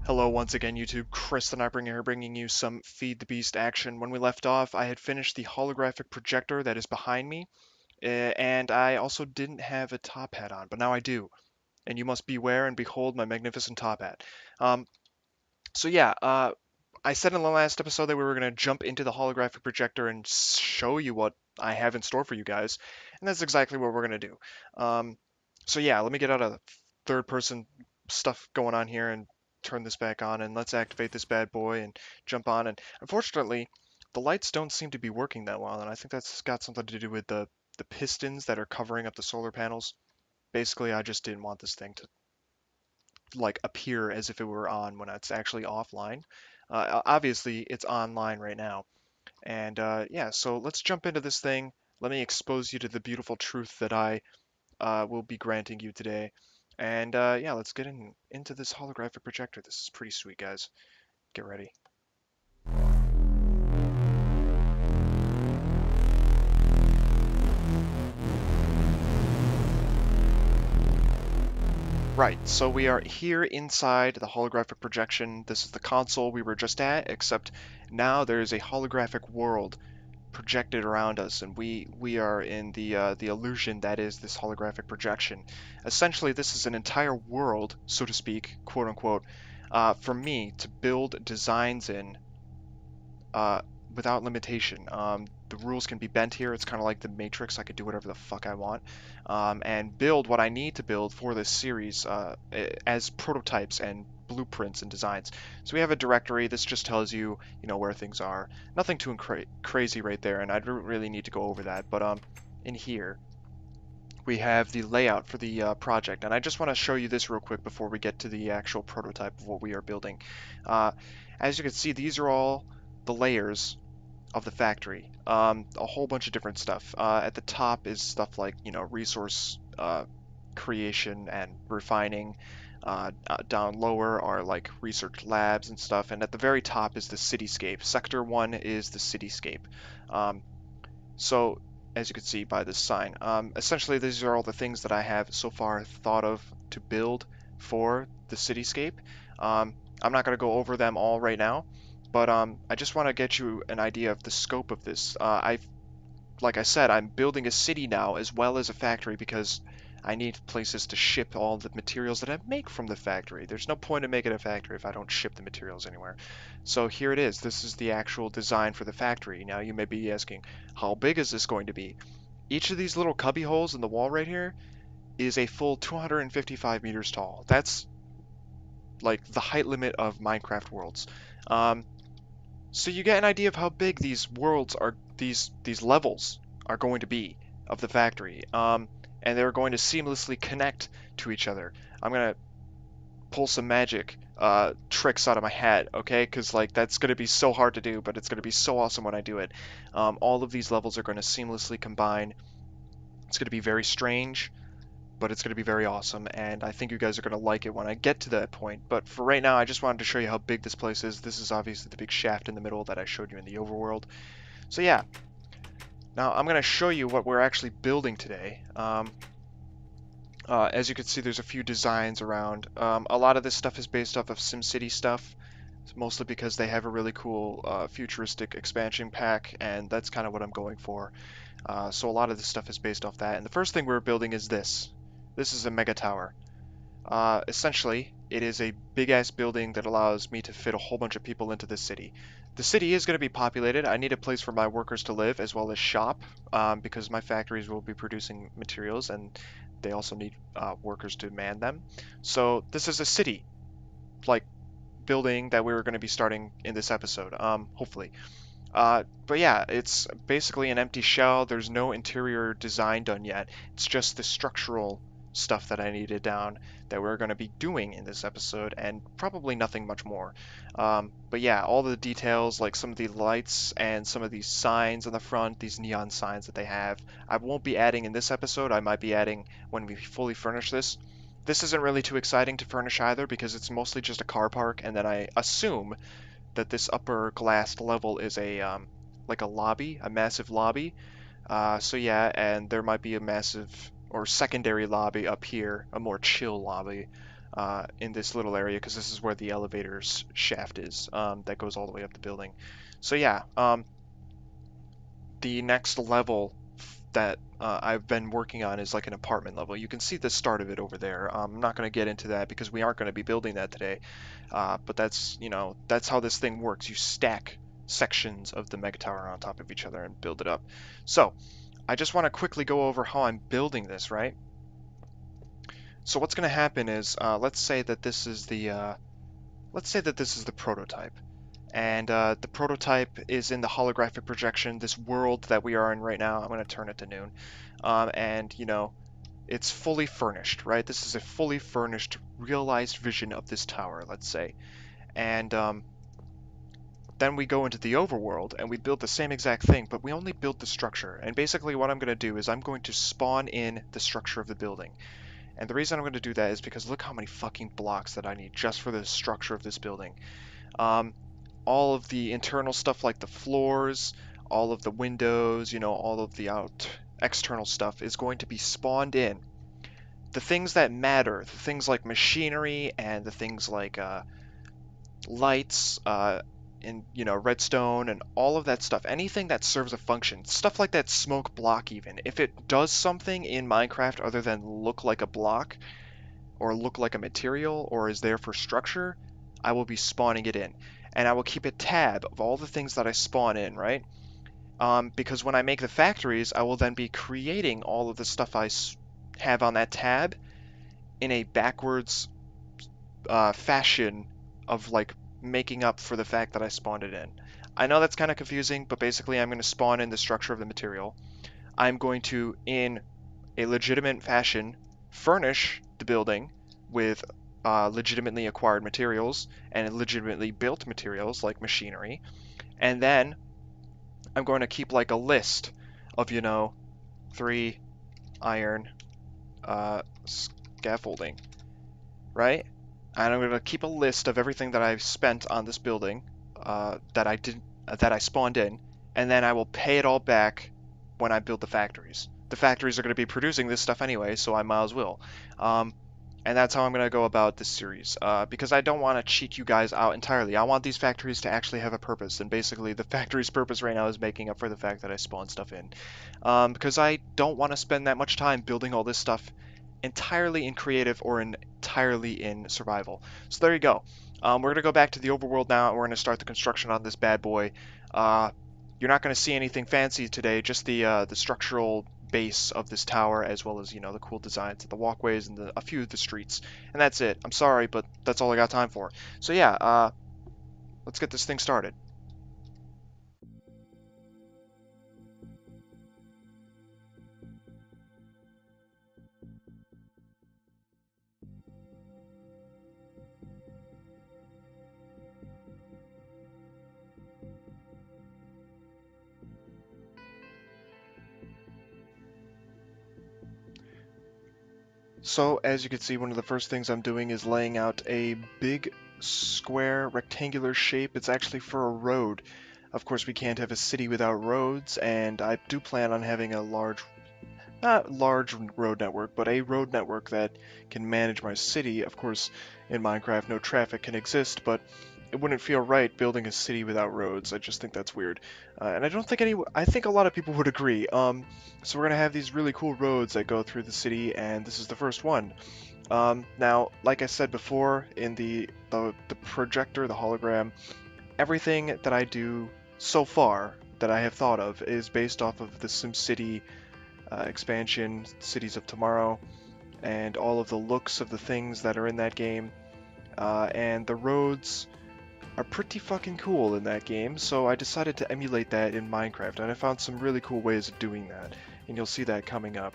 Hello once again, YouTube. Chris the Nightbringer here, bringing you some Feed the Beast action. When we left off, I had finished the holographic projector that is behind me, and I also didn't have a top hat on, but now I do. And you must beware and behold my magnificent top hat. Um, so yeah, I said in the last episode that we were going to jump into the holographic projector and show you what I have in store for you guys, and that's exactly what we're going to do. So yeah, let me get out of third person stuff going on here and turn this back on, and let's activate this bad boy and jump on. And unfortunately, the lights don't seem to be working that well, and I think that's got something to do with the pistons that are covering up the solar panels. Basically, I just didn't want this thing to like appear as if it were on when it's actually offline. Obviously, it's online right now. And yeah, so let's jump into this thing. Let me expose you to the beautiful truth that I will be granting you today. And yeah, let's get into this holographic projector. This is pretty sweet, guys. Get ready. Right, so we are here inside the holographic projection. This is the console we were just at, except now there's a holographic world projected around us, and we are in the illusion that is this holographic projection. Essentially, this is an entire world, so to speak, quote unquote, for me to build designs in uh, without limitation. The rules can be bent here. It's kind of like the Matrix. I could do whatever the fuck I want, and build what I need to build for this series as prototypes and blueprints and designs. So we have a directory. This just tells you, where things are. Nothing too crazy right there, and I don't really need to go over that. But in here we have the layout for the project, and I just want to show you this real quick before we get to the actual prototype of what we are building. Uh, as you can see, these are all the layers of the factory. A whole bunch of different stuff. At the top is stuff like, resource creation and refining. Down lower are like research labs and stuff. And at the very top is the cityscape. Sector 1 is the cityscape. Um, so, as you can see by this sign, essentially these are all the things that I have so far thought of to build for the cityscape. I'm not going to go over them all right now, but I just want to get you an idea of the scope of this. Like I said, I'm building a city now as well as a factory because I need places to ship all the materials that I make from the factory. There's no point in making a factory if I don't ship the materials anywhere. So here it is. This is the actual design for the factory. Now you may be asking, how big is this going to be? Each of these little cubby holes in the wall right here is a full 255 meters tall. That's like the height limit of Minecraft worlds. Um, so you get an idea of how big these worlds are, these levels are going to be of the factory. And they're going to seamlessly connect to each other. I'm gonna pull some magic tricks out of my hat, okay? Because like that's gonna be so hard to do, but it's gonna be so awesome when I do it. All of these levels are going to seamlessly combine. It's gonna be very strange, but it's going to be very awesome, and I think you guys are going to like it when I get to that point. But for right now, I just wanted to show you how big this place is. This is obviously the big shaft in the middle that I showed you in the overworld. So yeah, now I'm going to show you what we're actually building today. As you can see, there's a few designs around. A lot of this stuff is based off of SimCity stuff, mostly because they have a really cool futuristic expansion pack, and that's kind of what I'm going for. So a lot of this stuff is based off that. And the first thing we're building is this. This is a Megatower. Essentially, it is a big-ass building that allows me to fit a whole bunch of people into the city. The city is going to be populated. I need a place for my workers to live as well as shop, because my factories will be producing materials and they also need workers to man them. So this is a city, like, building that we were going to be starting in this episode, hopefully. But yeah, it's basically an empty shell. There's no interior design done yet. It's just the structural stuff that I needed down that we're going to be doing in this episode, and probably nothing much more. But yeah, all the details, like some of the lights and some of these signs on the front, these neon signs that they have, I won't be adding in this episode. I might be adding when we fully furnish this. This isn't really too exciting to furnish either because it's mostly just a car park, and then I assume that this upper glassed level is a like a lobby, a massive lobby. So yeah, and there might be a massive or secondary lobby up here, a more chill lobby. in this little area because this is where the elevator's shaft is that goes all the way up the building. So yeah, the next level that I've been working on is like an apartment level. You can see the start of it over there. I'm not going to get into that because we aren't going to be building that today. But that's, that's how this thing works. You stack sections of the Megatower on top of each other and build it up. So I just want to quickly go over how I'm building this, right? So what's going to happen is, let's say that this is the prototype. And the prototype is in the holographic projection, this world that we are in right now. I'm going to turn it to noon. And, it's fully furnished, right? This is a fully furnished, realized vision of this tower, let's say. And then we go into the overworld and we build the same exact thing, but we only build the structure. And basically what I'm going to do is I'm going to spawn in the structure of the building. And the reason I'm going to do that is because look how many fucking blocks that I need just for the structure of this building. All of the internal stuff like the floors, all of the windows, all of the external stuff is going to be spawned in. The things that matter, the things like machinery and the things like lights, and redstone and all of that stuff, anything that serves a function, stuff like that smoke block even, if it does something in Minecraft other than look like a block or look like a material or is there for structure, I will be spawning it in. And I will keep a tab of all the things that I spawn in, right? Because when I make the factories, I will then be creating all of the stuff I have on that tab in a backwards fashion of like making up for the fact that I spawned it in. I know that's kind of confusing, but basically I'm going to spawn in the structure of the material. I'm going to, in a legitimate fashion, furnish the building with legitimately acquired materials and legitimately built materials like machinery. And then I'm going to keep like a list of, 3 iron scaffolding, right? And I'm going to keep a list of everything that I've spent on this building that I spawned in, and then I will pay it all back when I build the factories. The factories are going to be producing this stuff anyway, so I might as well. And that's how I'm going to go about this series, because I don't want to cheat you guys out entirely. I want these factories to actually have a purpose, and basically the factory's purpose right now is making up for the fact that I spawned stuff in. Because I don't want to spend that much time building all this stuff entirely in creative or entirely in survival. So there you go. We're going to go back to the overworld now, and we're going to start the construction on this bad boy. You're not going to see anything fancy today, just the structural base of this tower, as well as, the cool designs of the walkways and a few of the streets. And that's it. I'm sorry, but that's all I got time for. So yeah, let's get this thing started. So, as you can see, one of the first things I'm doing is laying out a big square rectangular shape. It's actually for a road. Of course, we can't have a city without roads, and I do plan on having a not large road network, but a road network that can manage my city. Of course, in Minecraft, no traffic can exist, but it wouldn't feel right building a city without roads. I just think that's weird. And I don't think I think a lot of people would agree. So we're gonna have these really cool roads that go through the city, and this is the first one. Now, like I said before, in the projector, the hologram, everything that I do so far that I have thought of is based off of the SimCity expansion, Cities of Tomorrow, and all of the looks of the things that are in that game. And the roads are pretty fucking cool in that game, so I decided to emulate that in Minecraft, and I found some really cool ways of doing that, and you'll see that coming up.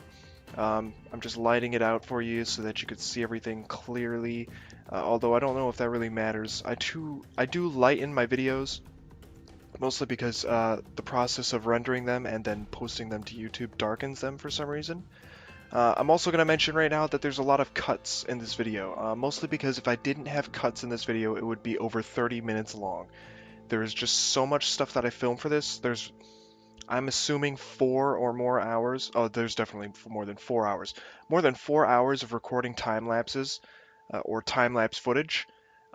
I'm just lighting it out for you so that you could see everything clearly, although I don't know if that really matters. I do lighten my videos, mostly because the process of rendering them and then posting them to YouTube darkens them for some reason. I'm also going to mention right now that there's a lot of cuts in this video, mostly because if I didn't have cuts in this video, it would be over 30 minutes long. There is just so much stuff that I filmed for this. I'm assuming 4 or more hours. Oh, there's definitely more than 4 hours. More than 4 hours of recording time lapses or time-lapse footage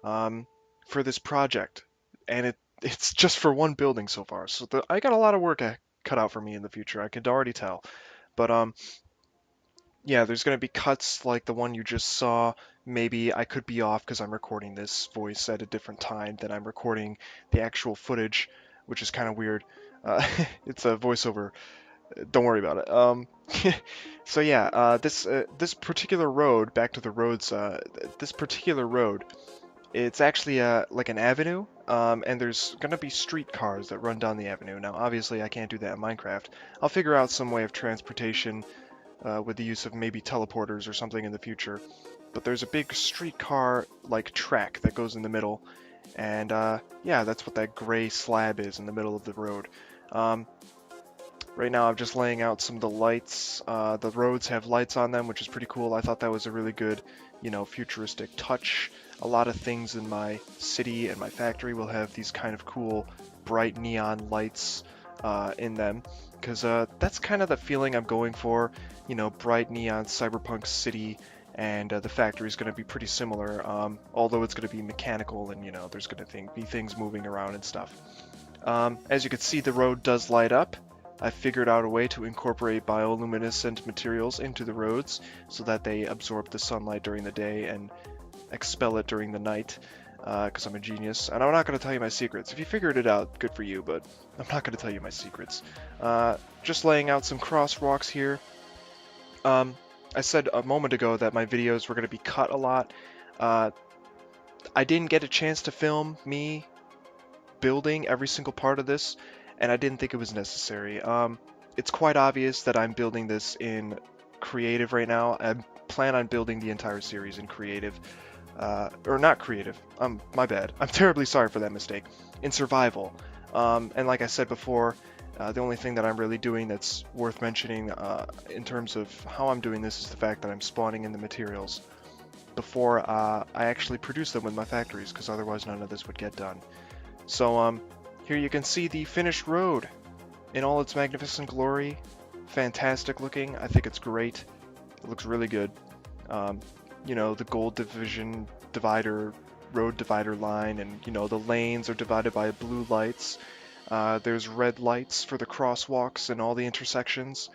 for this project, and it's just for one building so far. So I got a lot of work cut out for me in the future. I can already tell. But yeah, there's gonna be cuts like the one you just saw. Maybe I could be off because I'm recording this voice at a different time than I'm recording the actual footage, which is kind of weird. It's a voiceover. Don't worry about it. So yeah, this particular road, back to the roads. This particular road, it's actually like an avenue, and there's gonna be streetcars that run down the avenue. Now, obviously, I can't do that in Minecraft. I'll figure out some way of transportation with the use of maybe teleporters or something in the future. But there's a big streetcar like track that goes in the middle, and yeah, that's what that gray slab is in the middle of the road. Um, right now I'm just laying out some of the lights. The roads have lights on them, which is pretty cool. I thought that was a really good, futuristic touch. A lot of things in my city and my factory will have these kind of cool bright neon lights in them, because that's kind of the feeling I'm going for. Bright neon cyberpunk city, and the factory is going to be pretty similar, although it's going to be mechanical, and there's going to be things moving around and stuff. As you can see, the road does light up. I figured out a way to incorporate bioluminescent materials into the roads so that they absorb the sunlight during the day and expel it during the night, because I'm a genius. And I'm not going to tell you my secrets. If you figured it out, good for you, but I'm not going to tell you my secrets. Just laying out some crosswalks here. I said a moment ago that my videos were going to be cut a lot. I didn't get a chance to film me building every single part of this, and I didn't think it was necessary. It's quite obvious that I'm building this in creative right now. I plan on building the entire series in creative. Or not creative. My bad. I'm terribly sorry for that mistake. In survival. And like I said before, the only thing that I'm really doing that's worth mentioning in terms of how I'm doing this is the fact that I'm spawning in the materials before I actually produce them with my factories, because otherwise none of this would get done. So here you can see the finished road in all its magnificent glory. Fantastic looking. I think it's great. It looks really good. The gold division road divider line, and the lanes are divided by blue lights. There's red lights for the crosswalks and all the intersections.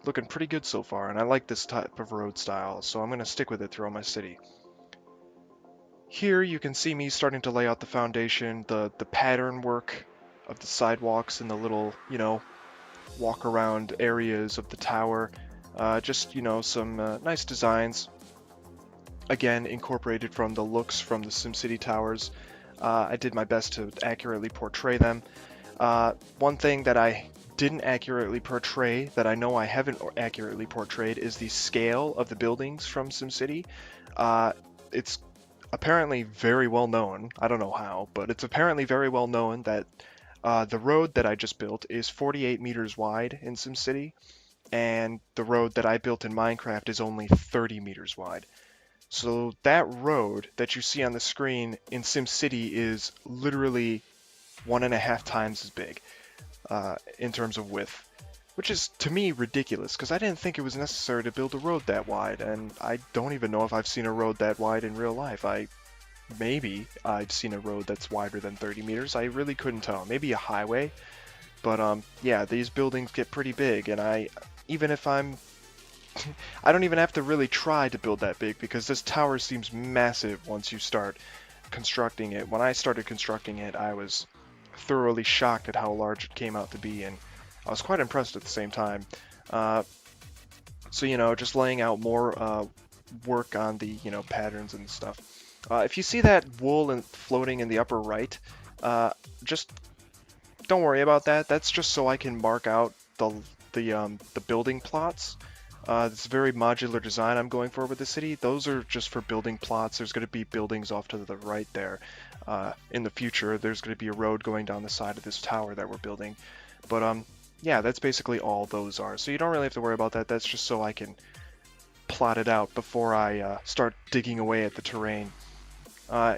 Looking pretty good so far, and I like this type of road style, so I'm going to stick with it throughout my city. Here you can see me starting to lay out the foundation, the pattern work of the sidewalks and the little, walk around areas of the tower. Just, some nice designs. Again, incorporated from the looks from the SimCity towers. I did my best to accurately portray them. One thing that I didn't accurately portray, that I know I haven't accurately portrayed, is the scale of the buildings from SimCity. It's apparently very well known, I don't know how, but it's apparently very well known that the road that I just built is 48 meters wide in SimCity, and the road that I built in Minecraft is only 30 meters wide. So that road that you see on the screen in SimCity is literally 1.5 times as big in terms of width, which is, to me, ridiculous, because I didn't think it was necessary to build a road that wide, and I don't even know if I've seen a road that wide in real life. Maybe I've seen a road that's wider than 30 meters. I really couldn't tell. Maybe a highway, but yeah, these buildings get pretty big, and even if I don't even have to really try to build that big, because this tower seems massive once you start constructing it. When I started constructing it, I was thoroughly shocked at how large it came out to be, and I was quite impressed at the same time. So, just laying out more work on the, patterns and stuff. If you see that wool floating in the upper right, just don't worry about that. That's just so I can mark out the building plots. This very modular design I'm going for with the city. Those are just for building plots. There's going to be buildings off to the right there. In the future, there's going to be a road going down the side of this tower that we're building. But yeah, that's basically all those are. So you don't really have to worry about that. That's just so I can plot it out before I start digging away at the terrain.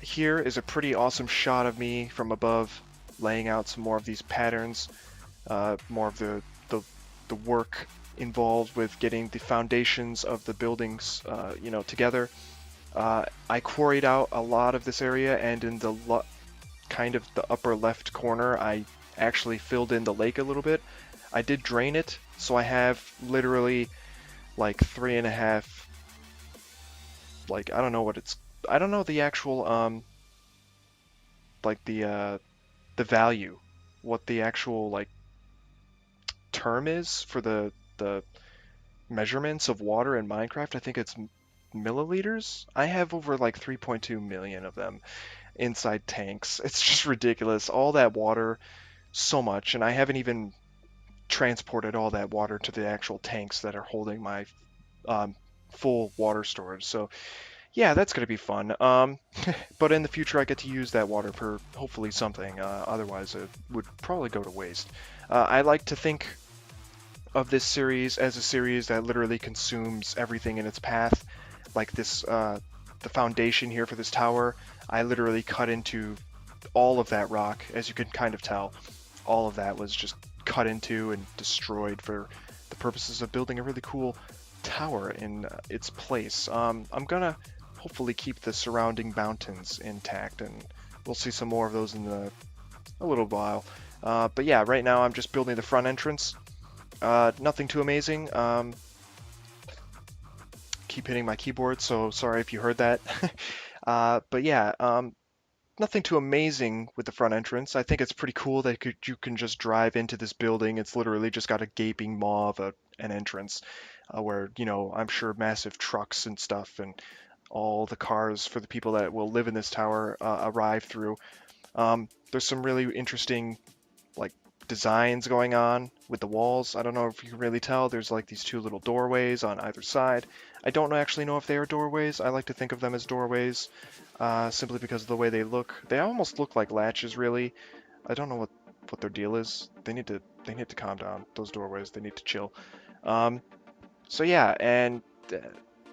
Here is a pretty awesome shot of me from above, laying out some more of these patterns, more of the work involved with getting the foundations of the buildings, together. I quarried out a lot of this area, and in the kind of the upper left corner, I actually filled in the lake a little bit. I did drain it, so I have literally like 3.5, like I don't know the actual like the value, what the actual like term is for the measurements of water in Minecraft. I think it's milliliters. I have over like 3.2 million of them inside tanks. It's just ridiculous. All that water, so much, and I haven't even transported all that water to the actual tanks that are holding my um, full water storage. So yeah, that's gonna be fun. But in the future, I get to use that water for hopefully something. Otherwise, it would probably go to waste. I like to think of this series as a series that literally consumes everything in its path. Like this, the foundation here for this tower, I literally cut into all of that rock, as you can kind of tell. All of that was just cut into and destroyed for the purposes of building a really cool tower in its place. I'm gonna hopefully keep the surrounding mountains intact, and we'll see some more of those in a little while. But yeah, right now I'm just building the front entrance. Nothing too amazing. Keep hitting my keyboard, so sorry if you heard that. But yeah, nothing too amazing with the front entrance. I think it's pretty cool that you can just drive into this building. It's literally just got a gaping maw of an entrance where, you know, I'm sure massive trucks and stuff and all the cars for the people that will live in this tower arrive through. There's some really interesting like designs going on with the walls. I don't know if you can really tell. There's like these two little doorways on either side. I don't actually know if they are doorways. I like to think of them as doorways, simply because of the way they look. They almost look like latches, really. I don't know what their deal is. They need to calm down. Those doorways. They need to chill. So yeah, and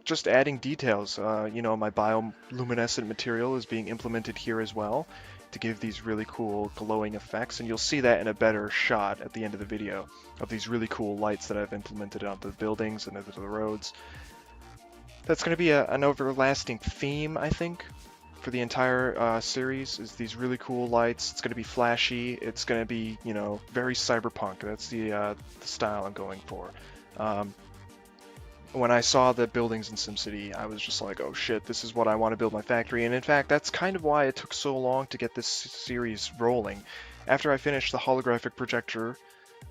just adding details. You know, my bioluminescent material is being implemented here as well to give these really cool glowing effects, and you'll see that in a better shot at the end of the video of these really cool lights that I've implemented onto the buildings and onto the roads. That's going to be an everlasting theme, I think, for the entire series, is these really cool lights. It's going to be flashy. It's going to be, you know, very cyberpunk. That's the style I'm going for. When I saw the buildings in SimCity, I was just like, oh shit, this is what I want to build my factory. And in fact, that's kind of why it took so long to get this series rolling. After I finished the Holographic Projector,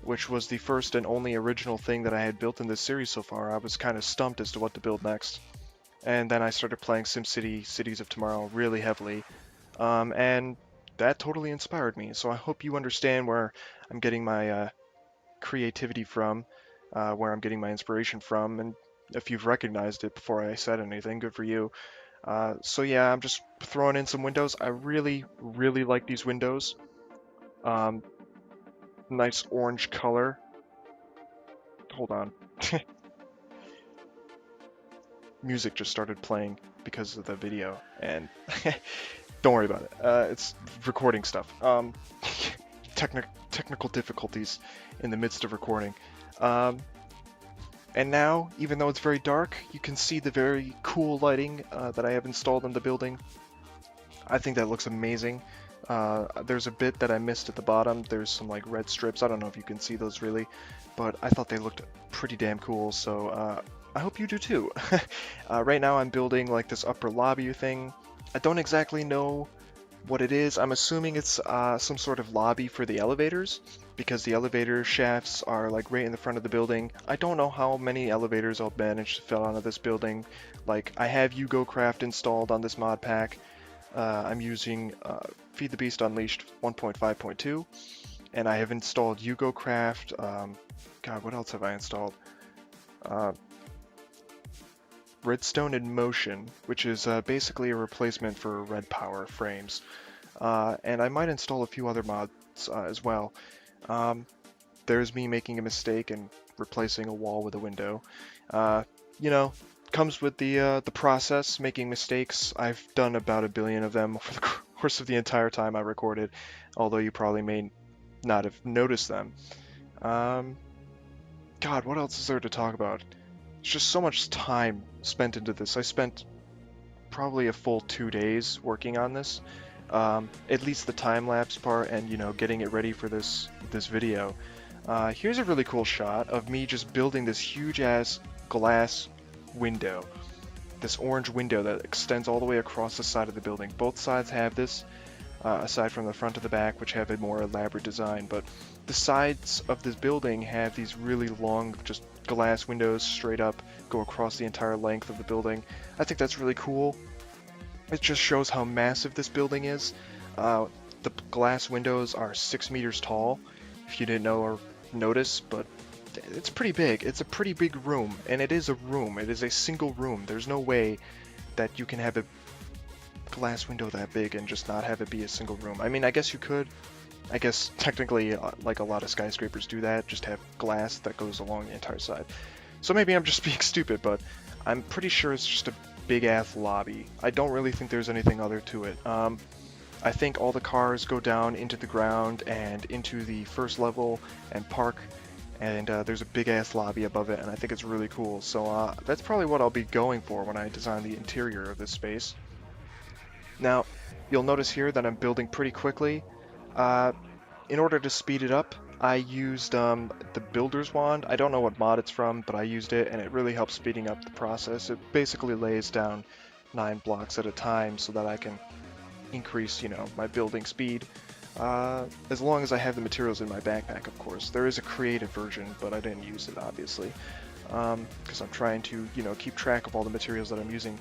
which was the first and only original thing that I had built in this series so far, I was kind of stumped as to what to build next. And then I started playing SimCity Cities of Tomorrow really heavily, and that totally inspired me. So I hope you understand where I'm getting my creativity from, where I'm getting my inspiration from, and if you've recognized it before I said anything, good for you. So yeah, I'm just throwing in some windows. I really, really like these windows. Nice orange color. Hold on. Music just started playing because of the video, and don't worry about it. It's recording stuff. Technical difficulties in the midst of recording. And now, even though it's very dark, you can see the very cool lighting that I have installed in the building. I think that looks amazing. There's a bit that I missed at the bottom. There's some like red strips. I don't know if you can see those really, but I thought they looked pretty damn cool, so I hope you do too. Right now I'm building like this upper lobby thing. I don't exactly know what it is. I'm assuming it's some sort of lobby for the elevators, because the elevator shafts are like right in the front of the building. I don't know how many elevators I'll manage to fill onto this building. Like, I have YugoCraft installed on this mod pack. I'm using Feed the Beast Unleashed 1.5.2, and I have installed YugoCraft. God, what else have I installed? Redstone in Motion, which is basically a replacement for Red Power frames. And I might install a few other mods as well. There's me making a mistake and replacing a wall with a window. You know, comes with the process, making mistakes. I've done about 1 billion of them over the course of the entire time I recorded, although you probably may not have noticed them. God, what else is there to talk about? There's just so much time spent into this. I spent probably a full 2 days working on this. At least the time-lapse part and, you know, getting it ready for this video. Here's a really cool shot of me just building this huge-ass glass window. This orange window that extends all the way across the side of the building. Both sides have this, aside from the front and the back, which have a more elaborate design, but the sides of this building have these really long, just glass windows straight up, go across the entire length of the building. I think that's really cool. It just shows how massive this building is. The glass windows are 6 meters tall, if you didn't know or notice, but it's pretty big. It's a pretty big room, and it is a room. It is a single room. There's no way that you can have a glass window that big and just not have it be a single room. I mean, I guess you could. I guess technically, like a lot of skyscrapers do that, just have glass that goes along the entire side. So maybe I'm just being stupid, but I'm pretty sure it's just a big-ass lobby. I don't really think there's anything other to it. I think all the cars go down into the ground and into the first level and park, and there's a big-ass lobby above it, and I think it's really cool. So that's probably what I'll be going for when I design the interior of this space. Now, you'll notice here that I'm building pretty quickly. In order to speed it up, I used the Builder's Wand. I don't know what mod it's from, but I used it, and it really helps speeding up the process. It basically lays down 9 blocks at a time so that I can increase, you know, my building speed. As long as I have the materials in my backpack, of course. There is a creative version, but I didn't use it, obviously, because I'm trying to, you know, keep track of all the materials that I'm using.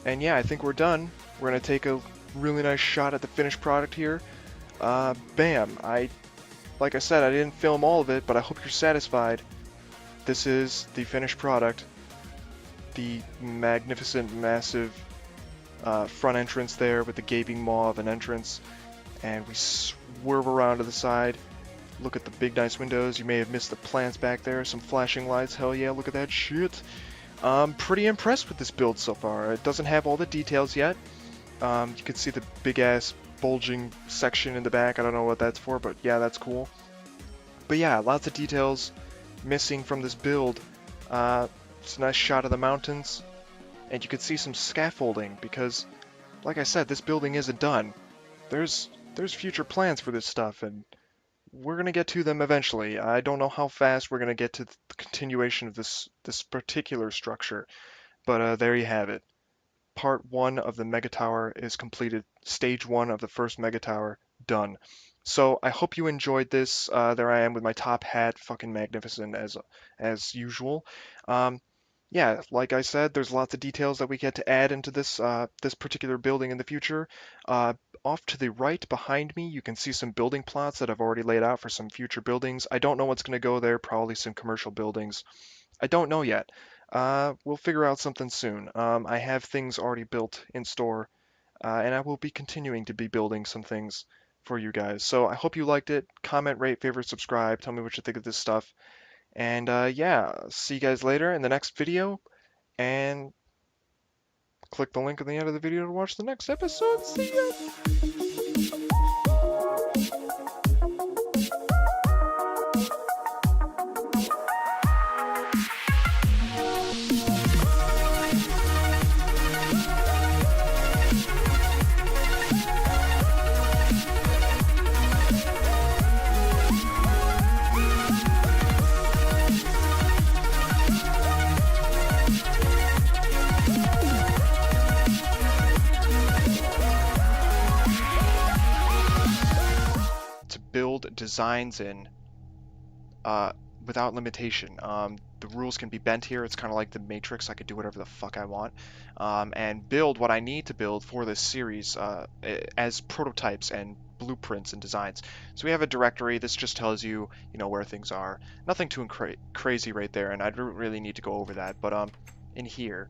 And yeah, I think we're done. We're going to take a really nice shot at the finished product here. Bam! Like I said, I didn't film all of it, but I hope you're satisfied. This is the finished product. The magnificent, massive front entrance there with the gaping maw of an entrance. And we swerve around to the side. Look at the big nice windows. You may have missed the plants back there. Some flashing lights. Hell yeah, look at that shit. I'm pretty impressed with this build so far. It doesn't have all the details yet. You can see the big ass bulging section in the back. I don't know what that's for, but yeah, that's cool. But yeah, lots of details missing from this build. It's a nice shot of the mountains, and you can see some scaffolding because, like I said, this building isn't done. There's future plans for this stuff, and we're gonna get to them eventually. I don't know how fast we're gonna get to the continuation of this particular structure, but there you have it. Part 1 of the Megatower is completed. Stage 1 of the first Megatower done. So I hope you enjoyed this. There I am with my top hat, fucking magnificent as usual. Yeah, like I said, there's lots of details that we get to add into this this particular building in the future. Off to the right behind me, you can see some building plots that I've already laid out for some future buildings. I don't know what's going to go there, probably some commercial buildings. I don't know yet. We'll figure out something soon. I have things already built in store, and I will be continuing to be building some things for you guys. So I hope you liked it. Comment, rate, favorite, subscribe. Tell me what you think of this stuff. And yeah, see you guys later in the next video. And click the link at the end of the video to watch the next episode. See ya! Build designs in without limitation. The rules can be bent here. It's kind of like the Matrix. I could do whatever the fuck I want, and build what I need to build for this series as prototypes and blueprints and designs. So we have a directory. This just tells you, you know, where things are. Nothing too crazy right there, and I don't really need to go over that. But in here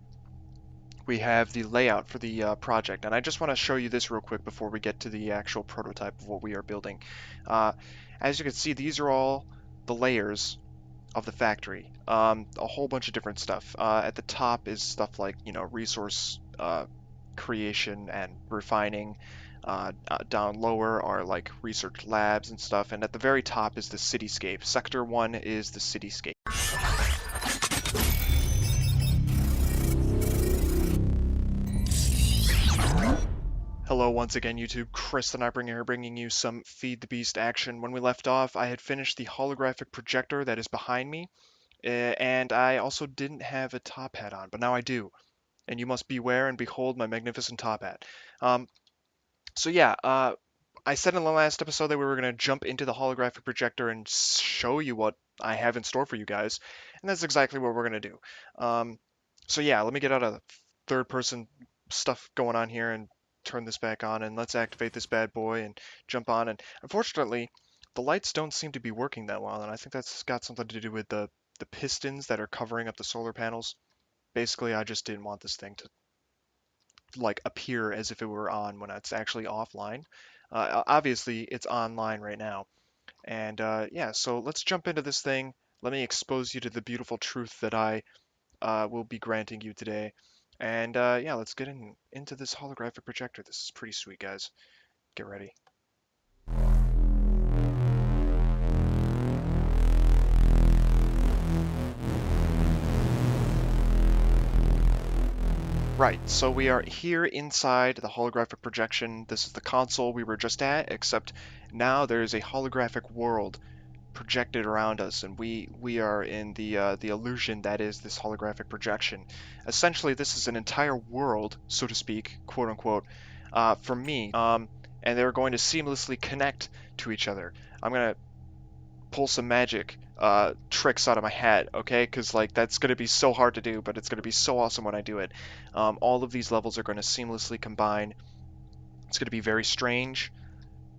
we have the layout for the project, and I just want to show you this real quick before we get to the actual prototype of what we are building. As you can see, these are all the layers of the factory. A whole bunch of different stuff. At the top is stuff like, you know, resource creation and refining. Down lower are like research labs and stuff, and at the very top is the cityscape. Sector 1 is the cityscape. Hello once again, YouTube. Chris and I bringing you some Feed the Beast action. When we left off, I had finished the holographic projector that is behind me, and I also didn't have a top hat on, but now I do. And you must beware and behold my magnificent top hat. Um, so yeah, I said in the last episode that we were going to jump into the holographic projector and show you what I have in store for you guys, and that's exactly what we're going to do. So yeah, let me get out of third person stuff going on here and turn this back on, and let's activate this bad boy and jump on. And unfortunately, the lights don't seem to be working that well, and I think that's got something to do with the pistons that are covering up the solar panels. Basically, I just didn't want this thing to like appear as if it were on when it's actually offline. Obviously, it's online right now. And yeah, so let's jump into this thing. Let me expose you to the beautiful truth that I will be granting you today. And yeah, let's get into this holographic projector. This is pretty sweet, guys. Get ready. Right, so we are here inside the holographic projection. This is the console we were just at, except now there's a holographic world projected around us, and we are in the illusion that is this holographic projection. Essentially, this is an entire world, so to speak, quote unquote, for me, and they're going to seamlessly connect to each other. I'm gonna pull some magic tricks out of my hat, okay? Because like that's gonna be so hard to do, but it's gonna be so awesome when I do it. All of these levels are going to seamlessly combine. It's going to be very strange,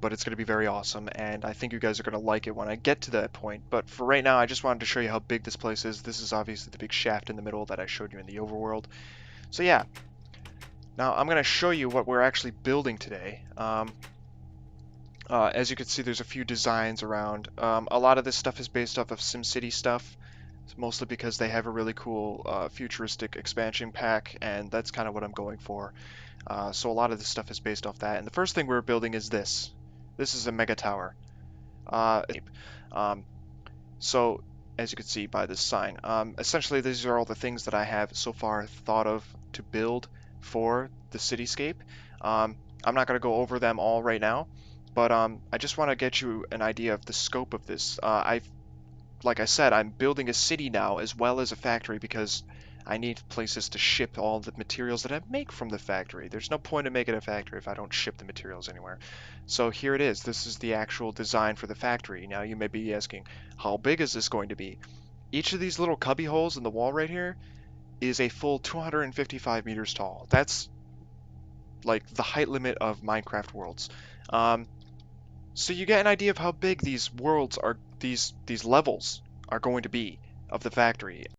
but it's going to be very awesome, and I think you guys are going to like it when I get to that point. But for right now, I just wanted to show you how big this place is. This is obviously the big shaft in the middle that I showed you in the overworld. So yeah, now I'm going to show you what we're actually building today. As you can see, there's a few designs around. A lot of this stuff is based off of SimCity stuff, mostly because they have a really cool futuristic expansion pack, and that's kind of what I'm going for. So a lot of this stuff is based off that. And the first thing we're building is this. This is a Megatower. Uh, um, so as you can see by this sign, essentially these are all the things that I have so far thought of to build for the cityscape. I'm not going to go over them all right now, but I just want to get you an idea of the scope of this. Like I said, I'm building a city now as well as a factory because I need places to ship all the materials that I make from the factory. There's no point in making a factory if I don't ship the materials anywhere. So here it is. This is the actual design for the factory. Now you may be asking, how big is this going to be? Each of these little cubby holes in the wall right here is a full 255 meters tall. That's like the height limit of Minecraft worlds. Um, so you get an idea of how big these worlds are, these levels are going to be of the factory.